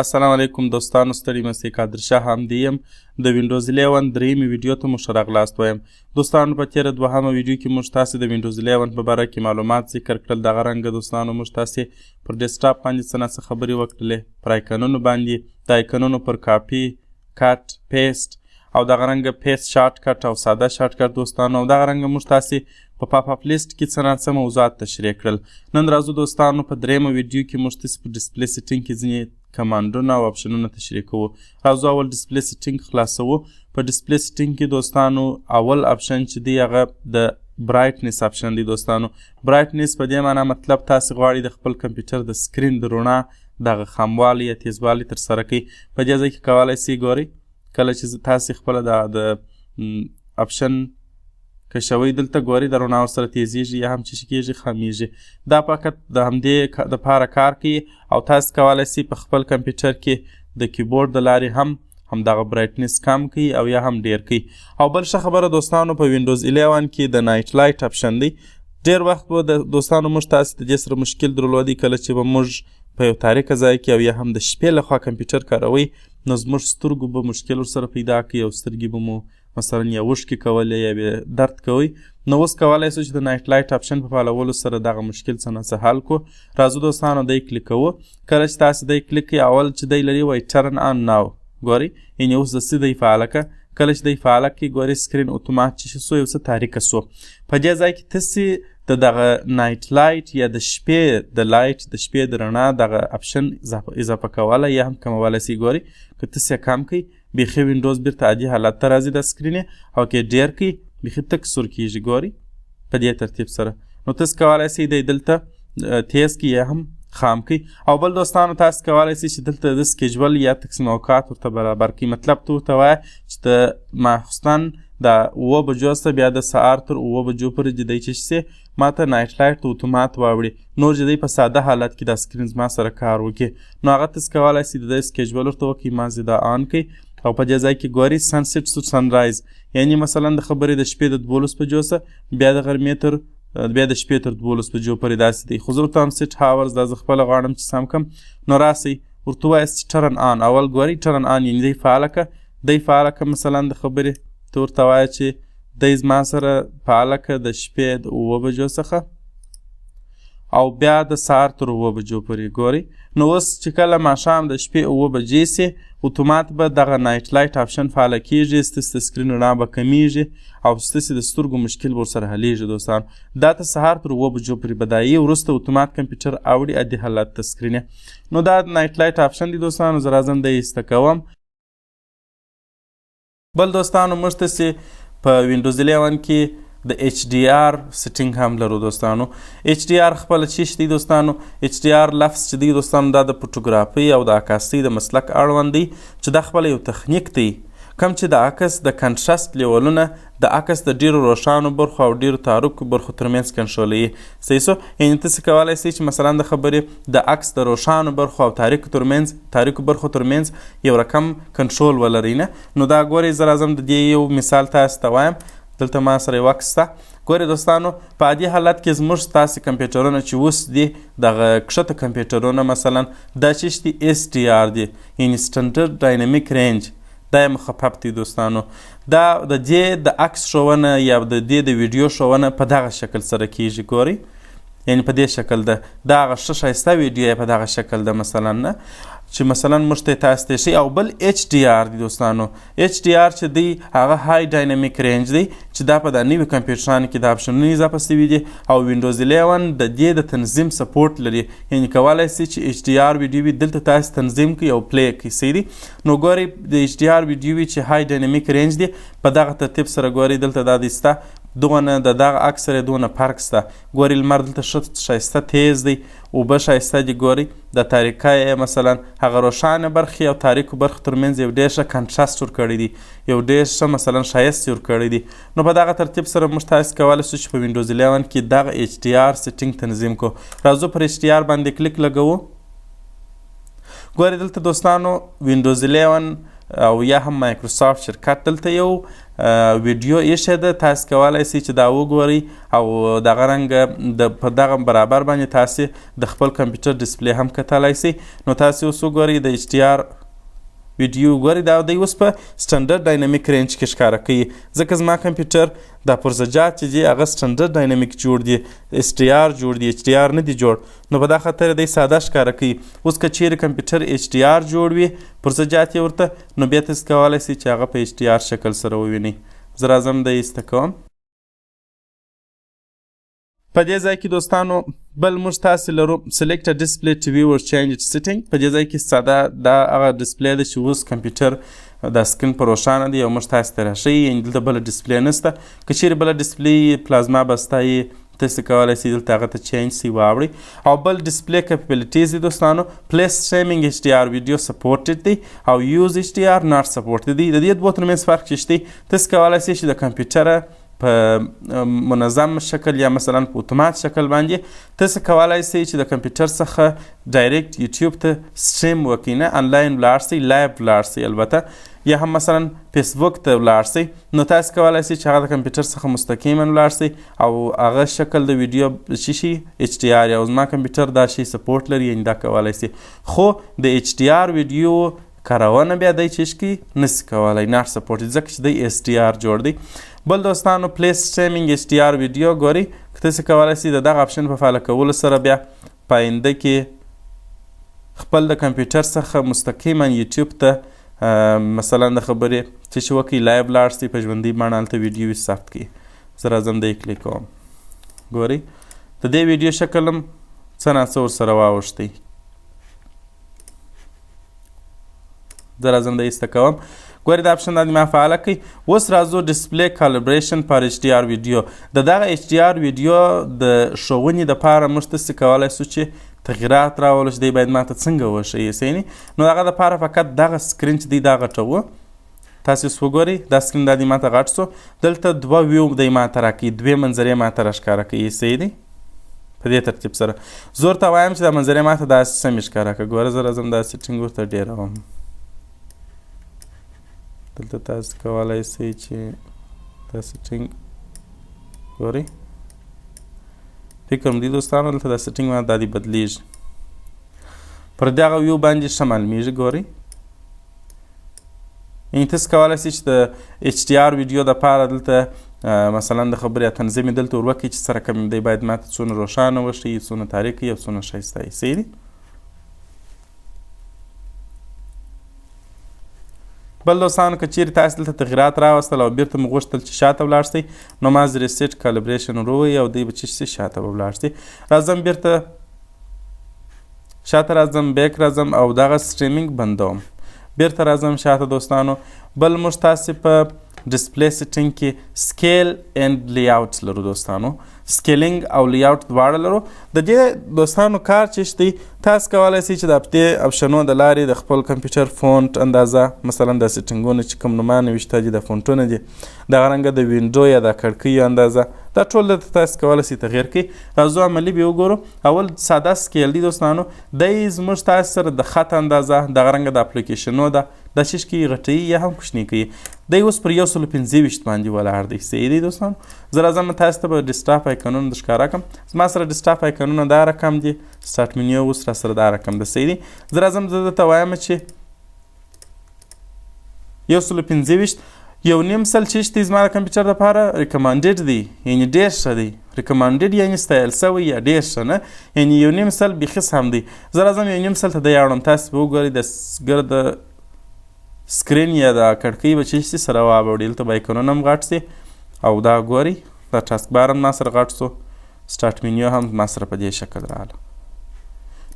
السلام علیکم دوستانو، ستړي مسئ قادر شاه حمدي یم. د وینډوز 11 درېیمې ویډیو ته مو ښه راغلاست وایم. دوستانو، په تېره دوهمه ویډیو کې موږ تاسې د وینډوز 11 په باره کې معلومات ذکر کړل. دغه رنګه دوستانو موږ تاسې پر ډیسکټاپ باندې څه نه څه خبرې وکړلې، پر آیکنونو باندې، د آیکنونو پر کاپي، کټ، پیسټ او دغه رنګه پیسټ شارټ کټ او ساده شارټ کټ دوستانو، او دغه رنګه موږ تاسې په پاپ اپ لیست کې څه نه څه موضوعات تشریح کړل. نن راځو دوستانو په درېیمه ویډیو کې موږ تاسې په ډسپلی سیټینګ کې ځینې کمانډونه او اپشنونه تشریح کوو. راځو اول ډسپلی سیټینګ خلاصوو. په ډسپلی سیټینګ کې دوستانو اول اپشن چې دی هغه د برایټنس اپشن دی دوستانو. برایټنس په دې معنا مطلب تاسې غواړئ د خپل کمپیوټر د سکرین د رڼا دغه خاموالی یا تیزوالی ترسره کوئ. په دې ځای کې کولی سئ ګورئ کله چې تاسې خپله د اپشن کشوئ، دلته ګورئ د رڼا ورسره تیزیږي یا هم چې کیږي خمیږي. دا فقط د همدې دپاره کار کوي او تاسې کولی سئ په خپل کمپیوټر کې د کیبورډ د لارې همدغه برایټنس کم کوي او یا هم ډیر کوي. او بل ښه خبره دوستانو، په وینډوز 11 کې د نایټ لایټ اپشن دی. ډیر وخت به د دوستانو موږ تاسې د دې سره مشکل درلودی کله چې به موږ په یو تاریکه ځای کې او یا هم د شپې لخوا کمپیوټر کاروئ، نو زموږ سترګو به مشکل ورسره پیدا کوي او سترګې به مو مثلا یا اوښکې کولې یا درد کوئ. نو اوس کولی سو چې د نایټ لایټ اپشن په فالولو سره دغه مشکل څه نه څه حل کړو. راځو دوستانو دی کلیک کوو. کله چې تاسې دی کلیک کړئ، اول چې دی لري وایي ټرن آن ناو، ګورئ یعنې اوس د څه دی فعاله کړه. کله چې دی فعاله کړئ، ګورئ سکرین اتومات چې سو یو څه تاریکه سو. په دې ځای کې تاسې د دغه نایټ لایټ یا د شپې د لایټ د شپې د رڼا دغه اپشن اضافه کولی یا هم کمولی سئ. ګورئ که تاسې کم کړئ، بیخي وینډوز بیرته عادي حالت ته راځي د سکرین، او که ډیر کړئ بیخي تک سور کیږي. ګورئ په دې ترتیب سره. نو تاسې کولی سئ دی دلته تیز کړئ یا هم خام کړئ. او بل دوستانو تاسې کولی سئ چې دلته د سکیجول یا تقسیم اوقات ورته برابر کړئ. مطلب ته ورته وایه چې د ماخوستن د 7 بجو څخه بیا د سهار تر 7 بجو پورې چې دی چې سي ماته نایټ لایټ ته اتومات واوړي، نور چې دی په ساده حالت کې دا سکرین زما سره کار وکړي. نو هغه تاسې کولی سئ د دې سکیجول ورته وکړئ، ما زه دا آن کړئ. او په دې ځای کې ګورئ سنسیټ ټو سنرایز، یعنې مثلا د خبرې د شپې د 12 بجو څخه بیا د غرمې تر بیا د شپې تر 12 بجو پورې داسې دی. خو زه ورته هم سیټ هاورز دا زه خپله غواړم چې سم کړم. نو راسئ ورته ووایاست چې ټرن آن. اول ګورئ ټرن آن یعنې دی فعاله کړه. دی فعاله کړه مثلا د خبرې ته ورته وایه چې دی زما سره فعاله کړه د شپې د 7 بجو څخه او بیا د سهار تر 7 بجو پورې. ګورئ نو اوس چې کله ماښام د شپې 7 بجې سي، اتومات به دغه نایټ لایټ اپشن فعاله کیږي، ستاسې د سکرین رڼا به کمیږي او ستاسې د سترګو مشکل به ورسره حلیږي دوستان. دا ته سهار تر 7 بجو پورې به دا یي، وروسته اتومات کمپیوټر اوړي عادي حالت ته سکرین. نو دا نایټ لایټ اپشن دی دوستانو، زه راځم دی ایسته کوم. بل دوستانو موږ تاسې په وینډوز 11 کې د ایچ ډي آر سیټینګ هم لرو دوستانو. ایچ ډي آر خپله چیش دی دوستانو. ایچ ډي آر لفظ چې دی دوستانو دا د فوټوګرافۍ او د عکاسۍ د مسلک اړوند دی، چې دا خپله یو تخنیک دی کوم چې د عکس د کنټراسټ لیولونه د عکس د ډیرو روښانو برخو او ډیرو تاریکو برخو ترمنځ کنټرولوي. صحیح سو، یعنې تاسې کولی سئ چې مثلا د خبرې د عکس د روښانو برخو او تاریکو برخو ترمنځ یو رقم کنټرول ولرئ نه. نو دا ګورئ زه راځم د دې یو مثال تاسې ته وایم. دلته ما سره یو عکس شته. ګورئ دوستانو په عادي حالت کې زموږ ستاسې کمپیوټرونه چې اوس دي دغه کښته کمپیوټرونه مثلا دا چیش دي ایس ډي آر دي، یعنې سټنډرډ ډاینامیک رینج، دا یې مخفف دی دوستانو. دا د دې د عکس ښوونه یا د دې د ویډیو ښوونه په دغه شکل سره کیږي. ګورئ یعنې په دې شکل ده. دا هغه ښه ښایسته ویډیو یې په دغه شکل ده مثلا نه، چې مثلا موږ ته یې تاسې ته ښي. او بل ایچ ډي آر دی دوستانو. ایچ ډي آر چې دی هغه های ډاینامیک رینج دی، چې دا په دا نوي کمپیوټرانو کې د اپشنونه اضافه سوي دي او وینډوز 11 د دې د تنظیم سپورټ لري، یعنې کولی سئ چې ایچ ډي آر ویډیو وي دلته تاسې تنظیم کړئ او پلی کړئ. صحیح دی. نو ګورئ د ایچ ډي آر ویډیو وي چې های ډاینامیک رینج دی، په دغه ترتیب سره ګورئ دلته دا دی سته دغه د دغه عکس سره دونه فرق شته. ګورئ لمر دلته ښه ښایسته تیز دی، اوبه ښایسته دي. ګورئ د تاریکه یې مثلا هغه روښانه برخې او تاریکو برخو ترمنځ یو ډېر ښه کنټراسټ ورکړی دی، یو ډېر ښه مثلا ښایست یې ورکړی دی. نو په دغه ترتیب سره موږ تاسې کولی شو چې په وینډوز 11 کې دغه ایچ ډي آر سیټینګ تنظیم کړو. راځو پر ایچ ډي آر باندې کلیک لګوو. ګورئ دلته دوستانو وینډوز 11 او یا هم مایکروسافت شرکت دلته یو ویډیو ایښې ده، تاسې کولی سئ چې دا وګورئ او دغه رنګه په دغه برابر باندې تاسې د خپل کمپیوټر ډسپلی هم کتلی سئ. نو تاسې اوس وګورئ د ایچ ډي آر ویډیو ګورئ، دا دی اوس په سټنډرډ ډاینامیک رینج کې ښکاره کوي، ځکه زما کمپیوټر دا پرزجات چې دي هغه سټنډرډ ډاینامیک جوړ دي، ایچ ډي آر جوړ دي، ایچ ډي آر نه دي جوړ. نو په دا خاطر دی ساده ښکاره کوي. اوس که چیرې کمپیوټر ایچ ډي آر جوړ وي، پرزجات یې ورته، نو بیا تاسې کولی سئ چې هغه په ایچ ډي آر شکل سره ووینئ. زه راځم د ایسته کوم. په دې ځای کې دوستانو بل موږ تاسې لرو سلیکټ ډسپلی ټي وي ور چینج سیټینګ. په دې ځای کې ساده دا هغه ډسپلی ده چې اوس کمپیوټر دا سکرین په روښانه دی او موږ تاسې ته راښیي، یعنې دلته بله ډسپلی نشته. که چیرې بله ډسپلی پلازما بسته یې تاسې کولی سئ دلته هغه ته چینج سئ واوړئ. او بل ډسپلی کیپبلیټیز دي دوستانو، پلیس سټریمینګ ایچ ډي آر ویډیو سپورټډ دی او یوز ایچ ډي آر ناټ سپورټډ دی. د دې دوو ترمنځ فرق چې شته، تاسې کولی سئ چې د کمپیوټره په منظم شکل یا مثلا په اتومات شکل باندې تاسې کولی سئ چې د کمپیوټر څخه ډایرکټ یوټیوب ته سټریم وکړئ، نه انلاین ولاړ سئ، لایو ولاړ سئ البته، یا هم مثلا فیسبوک ته ولاړ سئ. نو تاسې کولی سئ چې هغه د کمپیوټر څخه مستقیما ولاړ سئ او هغه شکل د ویډیو چې شي ایچ ډي آر، او زما کمپیوټر دا شی سپورټ لري، یعنې دا کولی سئ. خو د ایچ ډي آر ویډیو کارونه بیا دی چې کی نسی کولی، ناټ سپورټ، ځکه چې دی ایچ ډي آر جوړ دی. بل دوستانو پلیس سټریمینګ ایچ ډي آر ویډیو ګورئ، که تاسې کولی سئ د دغه اپشن په فعاله کولو سره بیا په آینده کې خپل د کمپیوټر څخه مستقیما یوټیوب ته مثلا د خبرې چې وکړئ لایو ولاړ سئ، په ژوندۍ بڼه هلته ویډیو ثبت کړئ. زه راځم دی کلیک کوم. ګورئ د دې ویډیو شکل هم څه ناڅه ورسره واوښتی. زه راځم د ایسته کوم. ګورئ دا اپشن دا ما فعاله کوي. اوس راځو ډسپلی کالیبریشن پر ایچ ډي آر ویډیو. د دغه ایچ ډي آر ویډیو د ښوونې دپاره موږ تاسې کولی سو چې تغییرات راولو چې دی باید ماته څنګه وښیي سینې. نو هغه دپاره فقط دغه سکرین چې دی دا غټوو. تاسې اوس وګورئ دا سکرین دا دی ماته غټ سو، دلته دوه ویو دی ماته راکوي، دوې منظرې ماته راښکاره کوي صحیح دی. په دې ترتیب سره زه ورته وایم چې دا منظرې ماته داسې سمې ښکاره کړه. ګوره زه راځم دا سیټینګ ورته ډېروم. دلته تاسې کولی سئ چې دا سیټینګ ګورئ، فکر مې دی دوستانو دلته دا سیټینګ ماته دا دی بدلیږي، پر دغه ویو باندې ښه معلومیږي. ګورئ یعنې تاسې کولی سئ چې د ایچ ډي آر ویډیو دپاره دلته مثلا د خبرې یا تنظیم یې دلته ور وکړئ چې سره کوم دی باید ماته څونه روښانه وښیي، څونه تاریک وي او څونه ښایسته وي صحیح دی. بل دوستانو که چیرې تاسې دلته تغییرات راوستل او بیرته مو غوښتل چې شاته ولاړ سئ، نو ماز ریسیټ کالیبریشن ور ووایئ او دی به چې شي شاته به ولاړ سئ. راځم بیرته شاته راځم، بیک راځم او دغه سټریمینګ بندوم. بیرته راځم شاته دوستانو. بل موږ تاسې په ډسپلی سیټینګ کې سکیل اینډ لیاوټ لرو دوستانو، سکیلینګ او لیاوټ دواړه لرو. د دې دوستانو کار چې دی تاسې کولی سئ چې د هفتې اپشنو د لارې د خپل کمپیوټر فونټ اندازه مثلا د سیټینګونه چې کوم نومانه ویشته دي، د فونټونه دي، دغه رنګه د وینډو یا د کړکیو اندازه، دا ټول درته تاسې کولی سئ تغییر کړئ. راځو عملي بیا وګورو. اول ساده سکیل دی دوستانو، دی زموږ تاسې سره د خط اندازه دغه رنګه د اپلیکیشنو ده دا شیش کې غټوي یا هم کوچني کوي. دی اوس پر 125 باندې ولاړ دی صحیح دی دوستانو. زه راځم تاسو ته به ډیسکټاپ آیکنونه در ښکاره کړم. زما سره ډیسکټاپ آیکنونه دا رقم دي، سټارټ منیو اوس را سره دا رقم ده صحیح دی. زه راځم زه درته وایم چې 125 یو نیم سل چې دی زما د کمپیوټر دپاره ریکمانډډ دی، یعنې ډېر ښه دی. ریکمانډډ یعنې ستایل سوی یا ډېر ښه نه، یعنې یو نیم سل بیخي سم دی. زه راځم یو نیم سل ته دی اړم. تاسې به وګورئ د ګرد سکرین یا د کړکۍ به چې سي سره واوړي، دلته به آیکنونه هم غټ سي او دا ګورئ دا ټاسک بار هم ما سره غټ سو، سټارټ منیو هم ما سره په دې شکل راغله.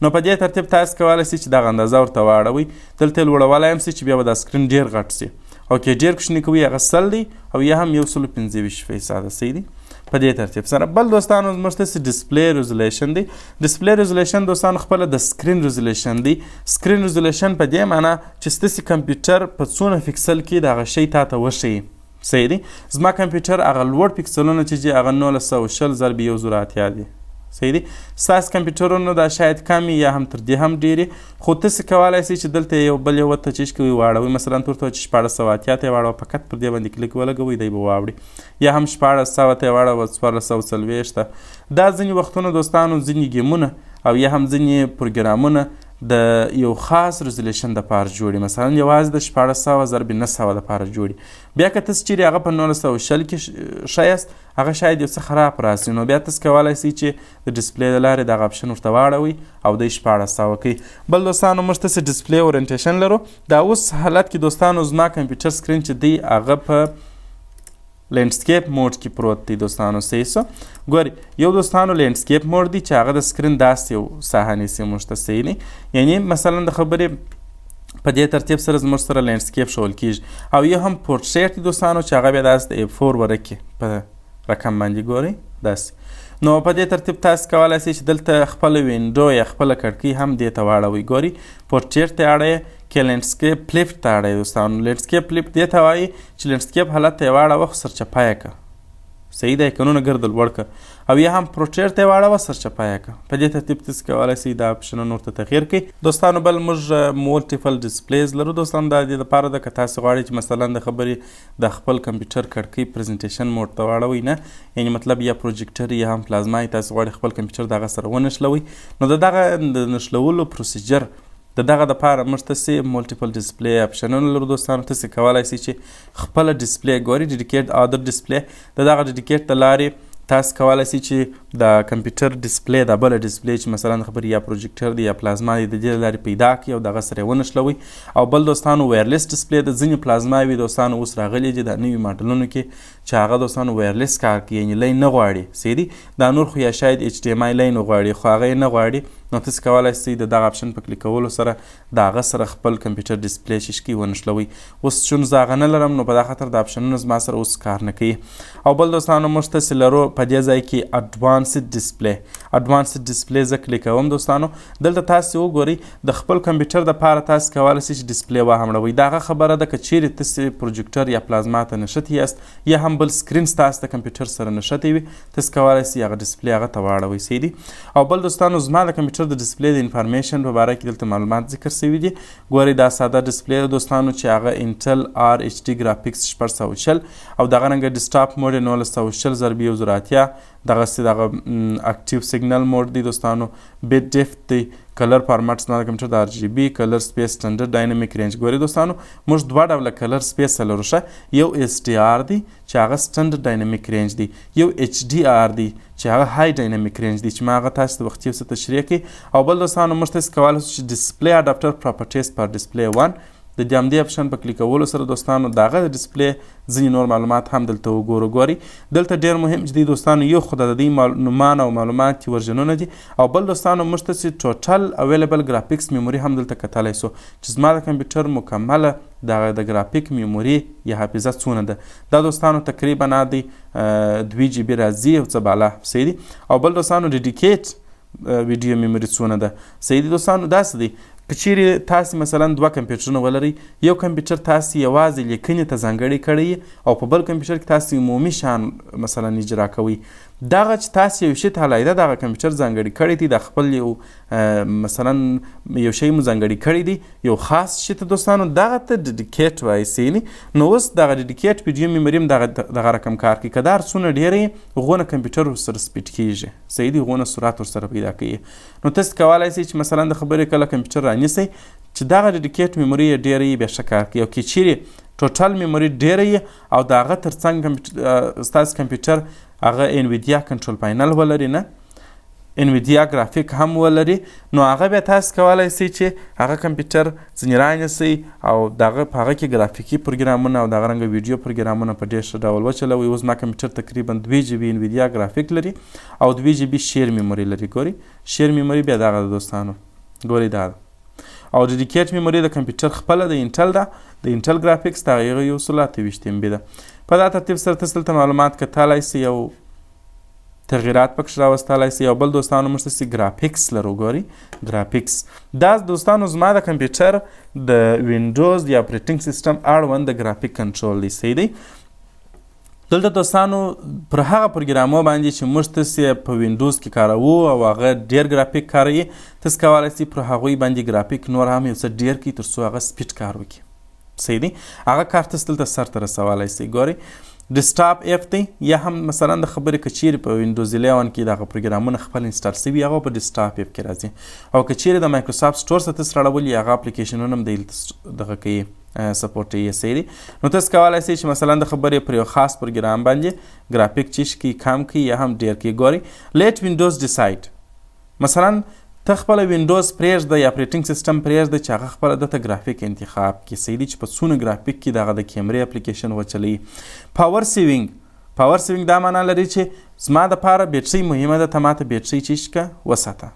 نو په دې ترتیب تاسې کولی سئ چې دغه اندازه ورته واړوئ. دلته یې لوړولی هم سئ چې بیا به دا سکرین ډېر غټ سي، او که ډېر کوچني کوي هغه 100 دی او یا هم 125% صحیح دی. په دې ترتیب سره بل دوستانو زموږ ته ډسپلی ریزولیشن دی. ډسپلی ریزولیشن دوستانو خپله د سکرین ریزولیشن دی. سکرین ریزولیشن په دې معنا چې ستاسې کمپیوټر په څونه فکسل کې دغه شی تاته وښیي صحیح دی. زما کمپیوټر هغه لوړ پکسلونه چې دي هغه 1920 ضرب 1080 دي صحیح دی ستاسو کمپیوټرونو دا شاید کم یا هم تر دې هم ډېرې خو تاسې کولی سئ چې دلته یو بل یو ورته چیز کوئ واړوئ مثلا ورته چې 1480 ته یې واړوه فقط پر دې باندې کلیک ولګوئ دی به واوړي یا هم 1400 ته یې واړوه 1440 ته دا ځینې وختونه دوستانو ځینې ګیمونه او یا هم ځینې پروګرامونه د یو خاص ریزولیشن دپاره جوړي مثلا یوازې د 1400 ضرب 900 دپاره جوړي بیا که تاسو چیرې هغه په 1920 کې ښه یاست هغه شاید یو څه خراب راسي نو بیا تاسو کولی سئ چې د ډسپلی د لارې دغه اپشن ورته واړوئ او دی 1400 کوي بل دوستانو موږ تاسې ډسپلی اورینټیشن لرو دا اوس حالت کې دوستانو زما کمپیوټر سکرین چې دی هغه په لینډسکیپ موډ کې پروت دی دوستانو صحیح سو ګورئ یو دوستانو لینډسکیپ موډ دی چې هغه د سکرین داسې یو ساحه نیسي موږ ته صحیح نه یعنی مثلا د خبرې په دې ترتیب سره زموږ سره لینډسکیپ ښول کیږي او یو هم پورټریټ دی دوستانو چې هغه بیا داسې د A4 ورکې په رقم باندې ګورئ داسې نو په دې ترتیب تاسو کولی سئ چې دلته خپله وینډو یا خپله کړکۍ هم دې ته واړوئ ګورئ پورټریټ ته اړئ که لینډسکیپ فلپ ته اړئ دوستانو لینډسکیپ فلپ دې ته وایي چې لینډسکیپ حالت ته یې واړوه خو سرچپه یې کړه صحیح دی کنونه ګرده لوړ کړه او یا هم پروټریټ ته یې واړوه سرچپه یې کړه په دې ترتیب تاسو کولی سئ دا اپشنونه ورته تغیر کړئ دوستانو بل موږ مولټیپل ډسپلیز لرو دوستانو دا دې دپاره ده که تاسو غواړئ چې مثلا د خبرې د خپل کمپیوټر کړکۍ پریزنټیشن موډ ته واړوئ نه یعنې مطلب یا پروجیکټر یا هم پلازما تاسو غواړئ خپل کمپیوټر د هغه سره ونښلوئ نو د دغه د نښلولو پروسیجر د دغه دپاره موږ تاسې مولټیپل ډسپلی اپشنونه لرو دوستانو تاسې کولی سئ چې خپله ډسپلی ګورئ ډیډیکیټ ادر ډسپلی د دغه ډیډیکیټ د لارې تاسو کولی سئ چې د کمپیوټر ډسپلی دا بله ډسپلی چې مثلا خبرې یا پروجیکټر دی یا پلازما دی د دې له لارې پیدا کړئ او دغه سره یې ونښلوئ او بل دوستانو وایرلیس ډسپلی د ځینې پلازماوي دوستانو اوس راغلي دي د نوي ماډلونو کې چې هغه دوستانو وایرلیس کار کوي یعنې لین نه غواړي صحیح دی دا نور خو یا شاید HDMI لین غواړي خو هغه یې نه غواړي نو تاسو کولی سئ د دغه اپشن په کلیک کولو سره د هغه سره خپل کمپیوټر ډسپلی چې شي ونښلوئ اوس چون زه هغه نه لرم نو په دغه خاطر د اپشنونه زما سره اوس کار نه کوي او بل دوستانو موږ تاسې لرو په دې ځای کې اډوانسد ډسپلی زه کلیکوم دوستانو دلته تاسې وګورئ د خپل کمپیوټر دپاره تاسو کولی سئ چې ډسپلی وهمړوئ دا هغه خبره ده که چیرې تاسې پروجیکټر یا پلازما ته نښتي یاست یا هم بل سکرین ستاسو د کمپیوټر سره نښتی وي تاسو کولی سئ هغه ډسپلی هغه ته واړوئ صحیح دی او بل دوستانو زما د کمپیوټر د ډسپلی د انفارمیشن په باره کې دلته معلومات ذکر شوي دي ګورئ دا ساده ډسپلی ده دوستانو چې هغه انټل RHD ګرافیکس 640 او دغه رنګه ډیسکټاپ موډ یې 1920 ضرب 1080 دغسې دغه اکټیو سیګنل موډ دی دوستانو بیټ ډیفت دی کلر فارمټ زما د کمپیوټر د RGB کلر سپیس سټنډرډ ډاینامیک رینج ګورئ دوستانو موږ دوه ډوله کلر سپیس لرو ښه یو SDR دی چې هغه سټنډرډ ډاینامیک رینج دی یو HDR دی چې هغه های ډاینامیک رینج دی چې ما هغه تاسو ته وختي یو څه تشریح کړي او بل دوستانو موږ تاسو کولی شو چې ډسپلی اډاپټر پراپرټیز پر ډسپلی 1 د دې همدې اپشن په کلیکولو سره دوستانو د هغه د ډسپلی ځینې نور معلومات هم دلته وګورو ګورئ دلته ډېر مهم چې دی دوستانو یو خو د دوی نومان او معلومات ورژنونه دي او بل دوستانو موږ تاسې ټوټل اویلیبل ګرافیکس میموري هم دلته کتلی سو چې زما د کمپیوټر مکمله د ګرافیک میموري یا حافظه څونه ده دا دوستانو تقریبا دی 2 GB راځي او څه بالا صحیح دی او بل دوستانو ډیډیکیټ ویډیو میموري څونه ده صحیح دی دوستانو داسې دی که چیرې تاسې مثلا دوه کمپیوټرونه ولرئ یو کمپیوټر تاسې یوازې لیکنې ته ځانګړی کړی او په بل کمپیوټر کې تاسې عمومي شیان مثلا اجرا کوئ دغه چې تاسې یو شي ته علیحده دغه کمپیوټر ځانګړي کړی دی د خپل یو مثلا یو شی مو ځانګړي کړی دی یو خاص شي ته دوستانو دغه ته ډیډیکیټ وایي صحیح نو اوس دغه ډیډیکیټ ویډیو میموري هم دغه رقم کار کوي که دا هر څونه ډېره یي هغونه کمپیوټر ورسره سپیډ کېږي صحیح دی هغونه سرعت ورسره پیدا کوي نو تاسې کولی سئ چې مثلا د خبرې کله کمپیوټر رانیسئ چې دغه ډیډیکیټ میموري یې ډېره یي بیا ښه کار کوي او که چیرې ټوټل میموري ډېره یي او د هغه تر څنګ ستاسو کمپیوټر هغه انویډیا کنټرول پینل ولري نه انویډیا ګرافیک هم ولري نو هغه بیا تاسو کولی سئ چې هغه کمپیوټر ځینې رانیسئ او دغه په هغه کې ګرافیکي پروګرامونه او دغه رنګه ویډیو پروګرامونه په ډېر ښه ډول وچلوئ اوس زما کمپیوټر تقریبا 2 GB انویډیا ګرافیک لري او 2 GB شیر میموري لري ګورئ شیر میموري بیا دغه ده دوستانو ګورئ دا ده او ډیډیکیټ میموري د کمپیوټر خپله د انټل ده د انټل ګرافیکس د هغې 128 MB ده په دا ترتیب سره تاسو دلته معلومات کتلی سئ او تغییرات پکښې راوستلی سئ او بل دوستانو موږ تاسې ګرافیکس لرو ګورئ ګرافیکس دا دوستانو زما د کمپیوټر د وینډوز یا اپریټینګ سیسټم اړوند د ګرافیک کنټرول دی صحیح دی دلته دوستانو پر هغه پروګرامو باندې چې موږ تاسې په وینډوز کې کاروو او هغه ډېر ګرافیک کاروي، تاسې کولی سئ پر هغوی باندې ګرافیک نور هم یو څه ډېر کړئ تر څو هغه سپیډ کار وکړي. صحیح دی؟ هغه کار تاسې دلته سرته رسولی سئ. ګورئ ډیسکټاپ اف دی، یا هم مثلا د خبرې که چیرې په وینډوز 11 کې دغه پروګرامونه خپل انسټال سوي هغه په ډیسکټاپ اف کې راځي، او که چیرې د مایکروسافټ سټور څخه تاسې راړولي هغه اپلیکیشنونه هم دلته دغه کوي سپورټ یې. صحیح دی؟ نو تاسې کولی سئ چې مثلا د خبرې پر یو خاص پروګرام باندې ګرافیک چیش کړي، کم کړي یا هم ډېر کړي. ګورئ لیټ وینډوز ډیساید، مثلا ته خپله وینډوز پرېږده یا اپریټینګ سیسټم پرېږده چې هغه خپله دته ګرافیک انتخاب کړي. صحیح دی؟ چې په څونه ګرافیک کې دغه د کیمرې اپلیکیشن وچلوي. پاور سیوینګ دا معنا لري چې زما دپاره بیټرۍ مهمه ده، ته ماته بیټرۍ چیش کړه وساته.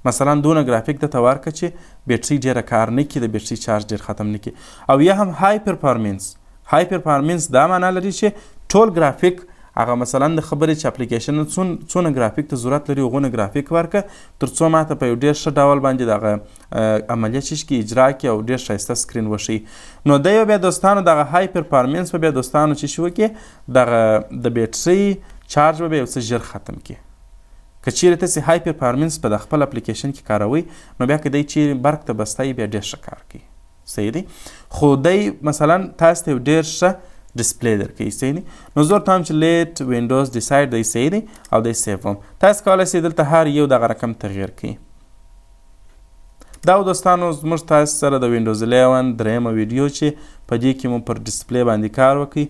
مثلا دونه ګرافیک درته ورکړه چې بیټرۍ ډېره کار نه کړي، د بیټرۍ چارج ډېر ختم نه کړي. او یا هم های پرفارمنس دا معنا لري چې ټول ګرافیک هغه مثلا د خبرې چې اپلیکیشن څونه ګرافیک ته ضرورت لري هغونه ګرافیک ورکړه تر څو ماته په یو ډېر ښه ډول باندې دغه عملیه چیش کړي، اجرا کړي او ډېر ښایسته سکرین وښیي. نو دی بیا دوستانو دغه های پرفارمنس به بیا دوستانو چیش وکړي، دغه د بیټرۍ چارج به یو څه ژر ختم کړي. که چیرې تاسې های پرفارمنس په د خپل اپلیکیشن کې کاروئ نو بیا که دی چیرې برق ته بسته بیا ډېر ښه کار کوي. صحیح دی؟ خو دی مثلا تاسو ته یو ډېر ښه ډسپلی درکوي. صحیح دی؟ نو زه ورته وایم چې لیټ وینډوز ډیساید دی. صحیح دی؟ او دی سیف هم تاسو کولی سئ دلته هر یو دغه رقم تغییر کړئ. دا دوستانو زموږ تاسو سره د وینډوز 11 درېیمه ویډیو چې په دې کې مو پر ډسپلی باندې کار وکړئ.